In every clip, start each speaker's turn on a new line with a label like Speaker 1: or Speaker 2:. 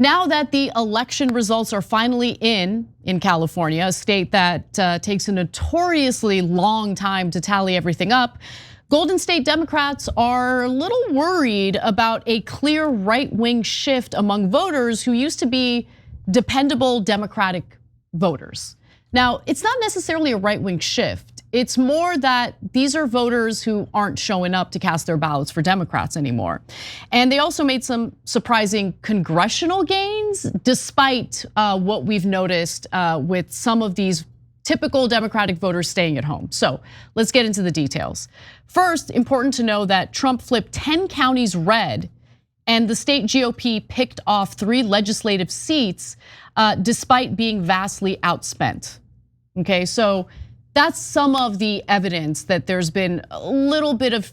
Speaker 1: Now that the election results are finally in California, a state that takes a notoriously long time to tally everything up, Golden State Democrats are a little worried about a clear right-wing shift among voters who used to be dependable Democratic voters. Now, it's not necessarily a right-wing shift. It's more that these are voters who aren't showing up to cast their ballots for Democrats anymore. And they also made some surprising congressional gains, despite what we've noticed with some of these typical Democratic voters staying at home. So let's get into the details. First, important to know that Trump flipped 10 counties red, and the state GOP picked off 3 legislative seats despite being vastly outspent. Okay, so that's some of the evidence that there's been a little bit of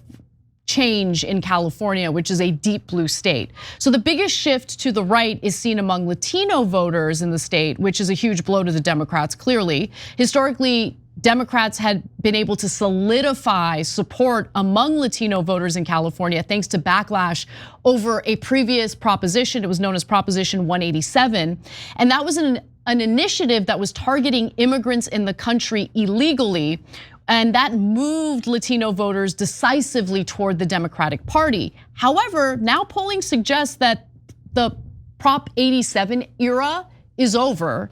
Speaker 1: change in California, which is a deep blue state. So the biggest shift to the right is seen among Latino voters in the state, which is a huge blow to the Democrats, clearly. Historically, Democrats had been able to solidify support among Latino voters in California thanks to backlash over a previous proposition. It was known as Proposition 187. And that was an initiative that was targeting immigrants in the country illegally. And that moved Latino voters decisively toward the Democratic Party. However, now polling suggests that the Prop 87 era is over.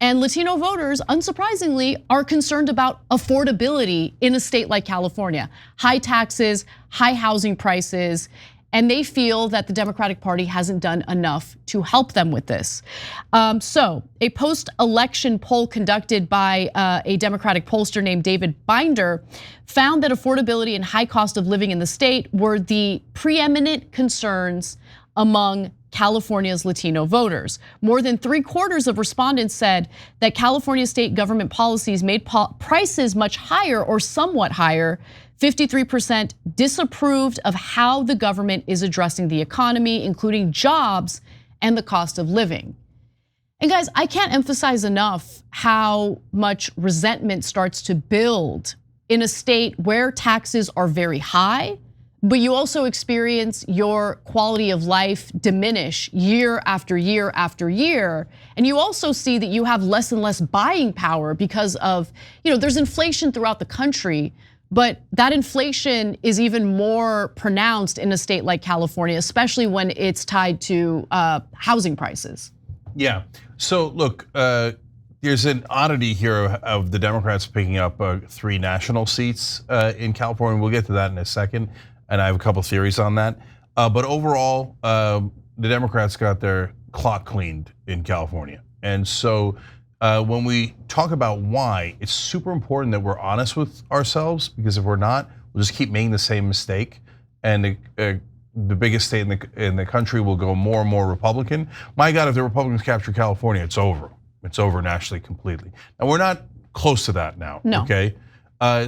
Speaker 1: And Latino voters, unsurprisingly, are concerned about affordability in a state like California. High taxes, high housing prices, and they feel that the Democratic Party hasn't done enough to help them with this. So a post-election poll conducted by a Democratic pollster named David Binder found that affordability and high cost of living in the state were the preeminent concerns among California's Latino voters. More than 3/4 of respondents said that California state government policies made prices much higher or somewhat higher. 53% disapproved of how the government is addressing the economy, including jobs and the cost of living. And guys, I can't emphasize enough how much resentment starts to build in a state where taxes are very high, but you also experience your quality of life diminish year after year after year. And you also see that you have less and less buying power because of, there's inflation throughout the country, but that inflation is even more pronounced in a state like California, especially when it's tied to housing prices.
Speaker 2: Yeah, so look, there's an oddity here of the Democrats picking up 3 national seats in California. We'll get to that in a second. And I have a couple theories on that. But overall, the Democrats got their clock cleaned in California. And so when we talk about why, it's super important that we're honest with ourselves, because if we're not, we'll just keep making the same mistake. And the biggest state in the country will go more and more Republican. My God, if the Republicans capture California, it's over. It's over nationally completely. Now we're not close to that now, okay?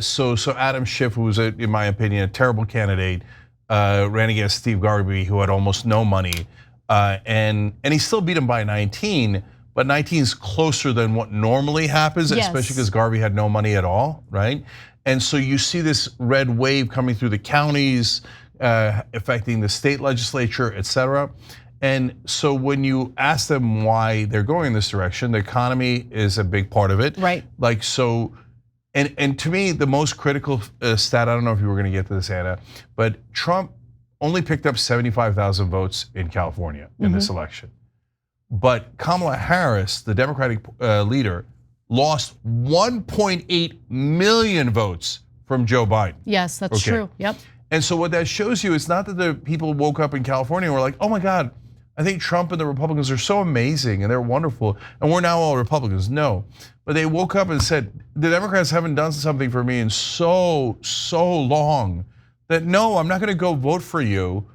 Speaker 2: So Adam Schiff, who was, in my opinion, a terrible candidate, ran against Steve Garvey, who had almost no money, and he still beat him by 19, but 19 is closer than what normally happens, especially because Garvey had no money at all, right? And so you see this red wave coming through the counties, affecting the state legislature, et cetera. And so when you ask them why they're going in this direction, the economy is a big part of it.
Speaker 1: Right.
Speaker 2: Like, so. And to me, the most critical stat, I don't know if you were gonna get to this, Anna, but Trump only picked up 75,000 votes in California in this election. But Kamala Harris, the Democratic leader, lost 1.8 million votes from Joe Biden.
Speaker 1: Yes, that's true, yep.
Speaker 2: And so what that shows you is not that the people woke up in California and were like, oh my God, I think Trump and the Republicans are so amazing and they're wonderful and we're now all Republicans. No, but they woke up and said, the Democrats haven't done something for me in so long that no, I'm not gonna go vote for you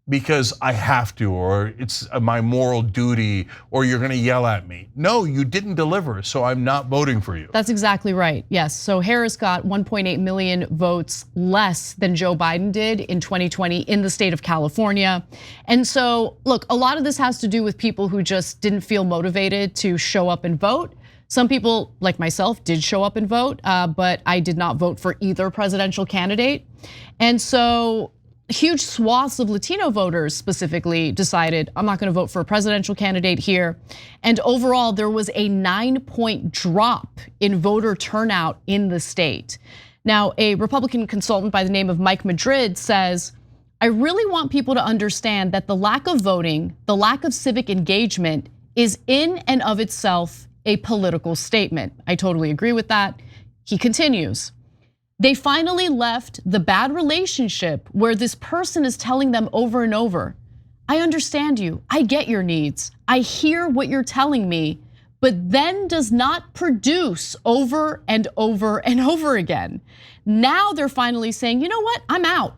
Speaker 2: because I have to, or it's my moral duty, or you're gonna yell at me. No, you didn't deliver, so I'm not voting for you.
Speaker 1: That's exactly right, yes. So Harris got 1.8 million votes less than Joe Biden did in 2020 in the state of California. And so, look, a lot of this has to do with people who just didn't feel motivated to show up and vote. Some people, like myself, did show up and vote, but I did not vote for either presidential candidate. And so, huge swaths of Latino voters specifically decided, I'm not gonna vote for a presidential candidate here. And overall, there was a 9-point drop in voter turnout in the state. Now, a Republican consultant by the name of Mike Madrid says, I really want people to understand that the lack of voting, the lack of civic engagement is in and of itself a political statement. I totally agree with that. He continues, they finally left the bad relationship where this person is telling them over and over, I understand you, I get your needs, I hear what you're telling me, but then does not produce over and over and over again. Now they're finally saying, you know what, I'm out.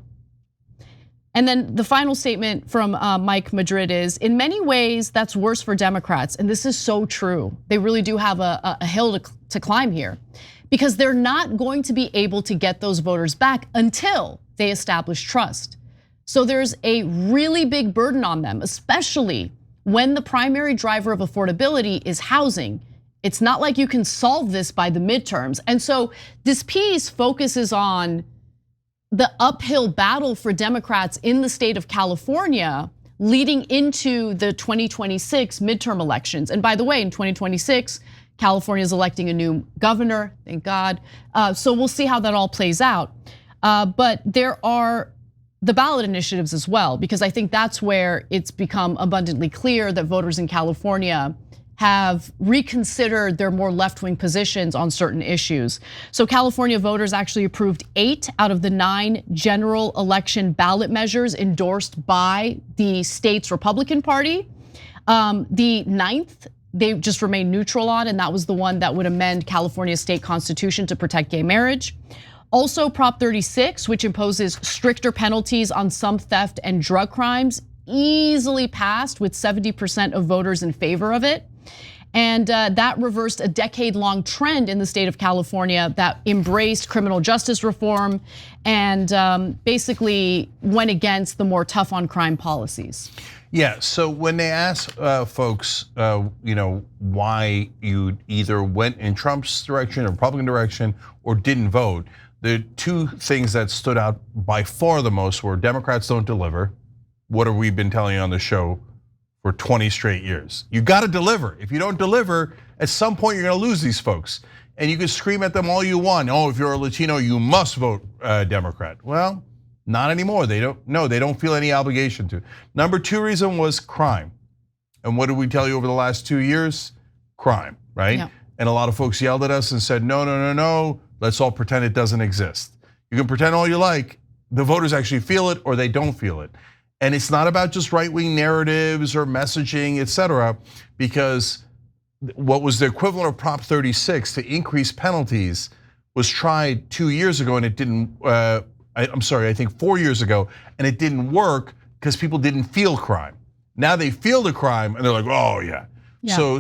Speaker 1: And then the final statement from Mike Madrid is, in many ways, that's worse for Democrats. And this is so true. They really do have a hill to climb here, because they're not going to be able to get those voters back until they establish trust. So there's a really big burden on them, especially when the primary driver of affordability is housing. It's not like you can solve this by the midterms. And so this piece focuses on the uphill battle for Democrats in the state of California leading into the 2026 midterm elections. And by the way, in 2026, California is electing a new governor, thank God. So we'll see how that all plays out. But there are the ballot initiatives as well, because I think that's where it's become abundantly clear that voters in California have reconsidered their more left-wing positions on certain issues. So California voters actually approved 8 out of the 9 general election ballot measures endorsed by the state's Republican Party. The 9th, they just remained neutral on, and that was the one that would amend California's state constitution to protect gay marriage. Also, Prop 36, which imposes stricter penalties on some theft and drug crimes, easily passed with 70% of voters in favor of it. And that reversed a decade-long trend in the state of California that embraced criminal justice reform and basically went against the more tough on crime policies.
Speaker 2: Yeah, so when they ask folks, why you either went in Trump's direction or Republican direction or didn't vote, the 2 things that stood out by far the most were Democrats don't deliver. What have we been telling you on the show for 20 straight years? You gotta deliver. If you don't deliver, at some point you're gonna lose these folks. And you can scream at them all you want. Oh, if you're a Latino, you must vote Democrat. Well, not anymore. They don't feel any obligation to. Number 2 reason was crime. And what did we tell you over the last 2 years? Crime, right? Yeah. And a lot of folks yelled at us and said, no, let's all pretend it doesn't exist. You can pretend all you like. The voters actually feel it or they don't feel it. And it's not about just right-wing narratives or messaging, et cetera, because what was the equivalent of Prop 36 to increase penalties was tried 2 years ago and it didn't, I think 4 years ago, and it didn't work because people didn't feel crime. Now they feel the crime and they're like, oh yeah.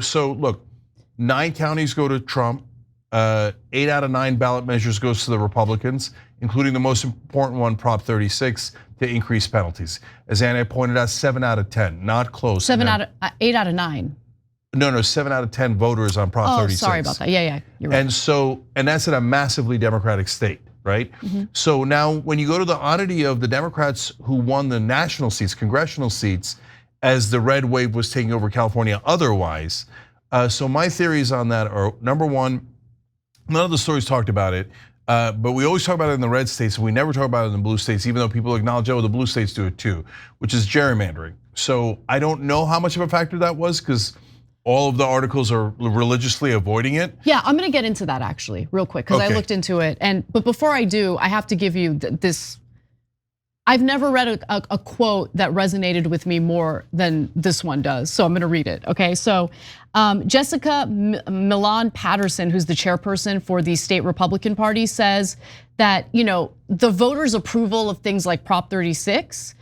Speaker 2: So look, 9 counties go to Trump, 8 out of 9 ballot measures goes to the Republicans, including the most important one, Prop 36, to increase penalties. As Anna pointed out, 7 out of 10, not close.
Speaker 1: 8 out of 9.
Speaker 2: No, 7 out of 10 voters on Prop 36.
Speaker 1: Oh, sorry about that. Yeah, you're right.
Speaker 2: And that's in a massively Democratic state, right? Mm-hmm. So now when you go to the oddity of the Democrats who won the national seats, congressional seats, as the red wave was taking over California otherwise. So my theories on that are, number one, none of the stories talked about it. But we always talk about it in the red states, and we never talk about it in the blue states, even though people acknowledge, oh, the blue states do it too, which is gerrymandering. So I don't know how much of a factor that was, because all of the articles are religiously avoiding it.
Speaker 1: Yeah, I'm gonna get into that actually, real quick, because I looked into it. But before I do, I have to give you this. I've never read a quote that resonated with me more than this one does, so I'm gonna read it, okay? So Jessica Milan Patterson, who's the chairperson for the state Republican Party, says that the voters' approval of things like Prop 36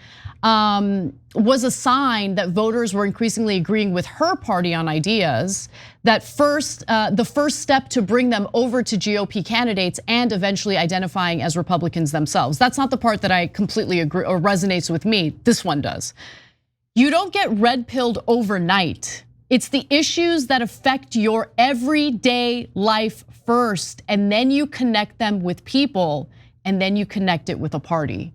Speaker 1: was a sign that voters were increasingly agreeing with her party on ideas, that the first step to bring them over to GOP candidates and eventually identifying as Republicans themselves. That's not the part that I completely agree or resonates with me. This one does. You don't get red-pilled overnight. It's the issues that affect your everyday life first, and then you connect them with people, and then you connect it with a party.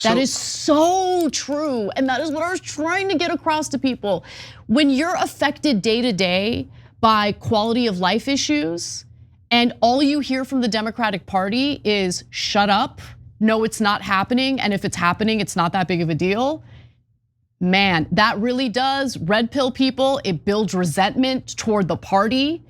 Speaker 1: That is so true. And that is what I was trying to get across to people. When you're affected day to day by quality of life issues, and all you hear from the Democratic Party is shut up, no, it's not happening, and if it's happening, it's not that big of a deal. Man, that really does red pill people. It builds resentment toward the party.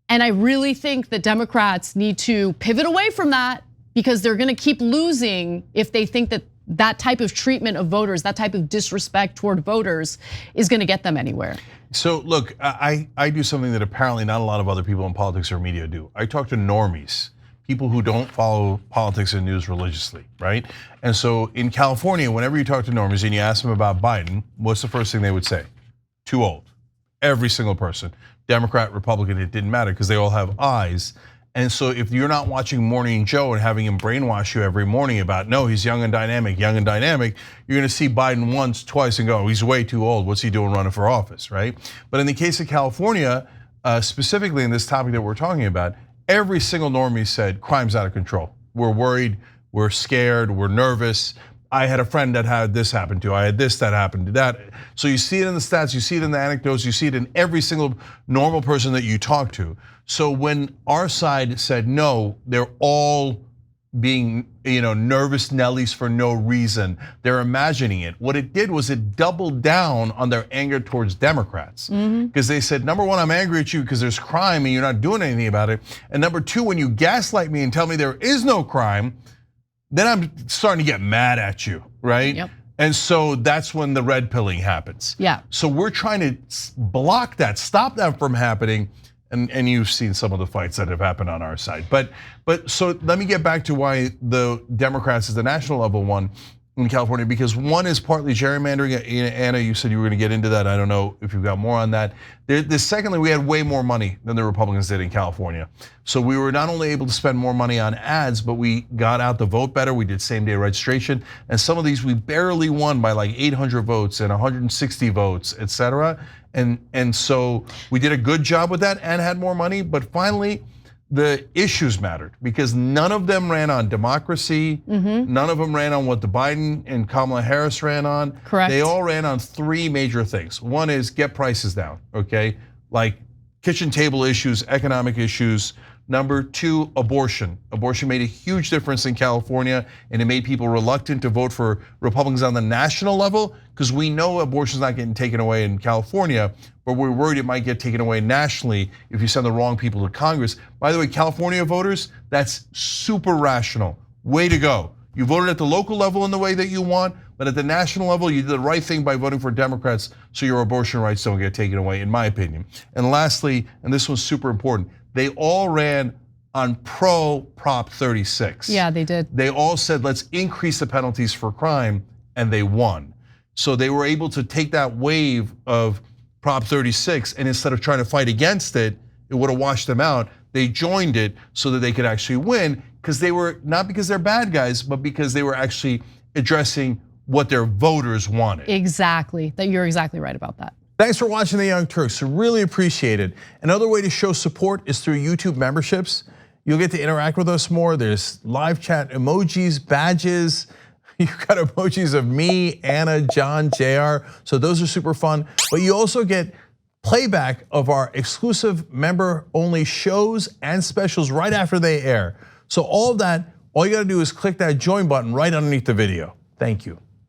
Speaker 1: And I really think that Democrats need to pivot away from that, because they're gonna keep losing if they think that that type of treatment of voters, that type of disrespect toward voters is gonna get them anywhere.
Speaker 2: So look, I do something that apparently not a lot of other people in politics or media do. I talk to normies, people who don't follow politics and news religiously, right? And so in California, whenever you talk to normies and you ask them about Biden, what's the first thing they would say? Too old. Every single person, Democrat, Republican, it didn't matter, because they all have eyes. And so if you're not watching Morning Joe and having him brainwash you every morning about, no, he's young and dynamic, you're gonna see Biden once, twice and go, he's way too old, what's he doing running for office, right? But in the case of California, specifically in this topic that we're talking about, every single normie said crime's out of control. We're worried, we're scared, we're nervous. I had a friend that had this happen to, I had this that happened to that. So you see it in the stats, you see it in the anecdotes, you see it in every single normal person that you talk to. So when our side said no, they're all being nervous Nellies for no reason. They're imagining it. What it did was it doubled down on their anger towards Democrats. Because they said, number one, I'm angry at you because there's crime and you're not doing anything about it. And number two, when you gaslight me and tell me there is no crime, then I'm starting to get mad at you, right?
Speaker 1: Yep.
Speaker 2: And so that's when the red pilling happens.
Speaker 1: Yeah.
Speaker 2: So we're trying to block that, stop that from happening. And you've seen some of the fights that have happened on our side. But so let me get back to why the Democrats is the national level one in California, because one is partly gerrymandering. Anna, you said you were gonna get into that. I don't know if you've got more on that. Secondly, we had way more money than the Republicans did in California. So we were not only able to spend more money on ads, but we got out the vote better. We did same day registration. And some of these we barely won by like 800 votes and 160 votes, et cetera. And so we did a good job with that and had more money, but finally the issues mattered, because none of them ran on democracy, none of them ran on what the Biden and Kamala Harris ran on.
Speaker 1: Correct.
Speaker 2: They all ran on three major things. One is get prices down, okay? Like kitchen table issues, economic issues. Number two, abortion. Abortion made a huge difference in California, and it made people reluctant to vote for Republicans on the national level, because we know abortion's not getting taken away in California, but we're worried it might get taken away nationally if you send the wrong people to Congress. By the way, California voters, that's super rational. Way to go. You voted at the local level in the way that you want, but at the national level, you did the right thing by voting for Democrats so your abortion rights don't get taken away, in my opinion. And lastly, and this one's super important, they all ran on pro-Prop 36.
Speaker 1: Yeah, they did.
Speaker 2: They all said, let's increase the penalties for crime, and they won. So they were able to take that wave of Prop 36, and instead of trying to fight against it, it would have washed them out. They joined it so that they could actually win, because they were, not because they're bad guys, but because they were actually addressing what their voters wanted.
Speaker 1: Exactly, you're exactly right about that.
Speaker 3: Thanks for watching The Young Turks, really appreciate it. Another way to show support is through YouTube memberships. You'll get to interact with us more. There's live chat emojis, badges. You've got emojis of me, Anna, John, JR. So those are super fun. But you also get playback of our exclusive member-only shows and specials right after they air. So all of that, all you gotta do is click that join button right underneath the video. Thank you.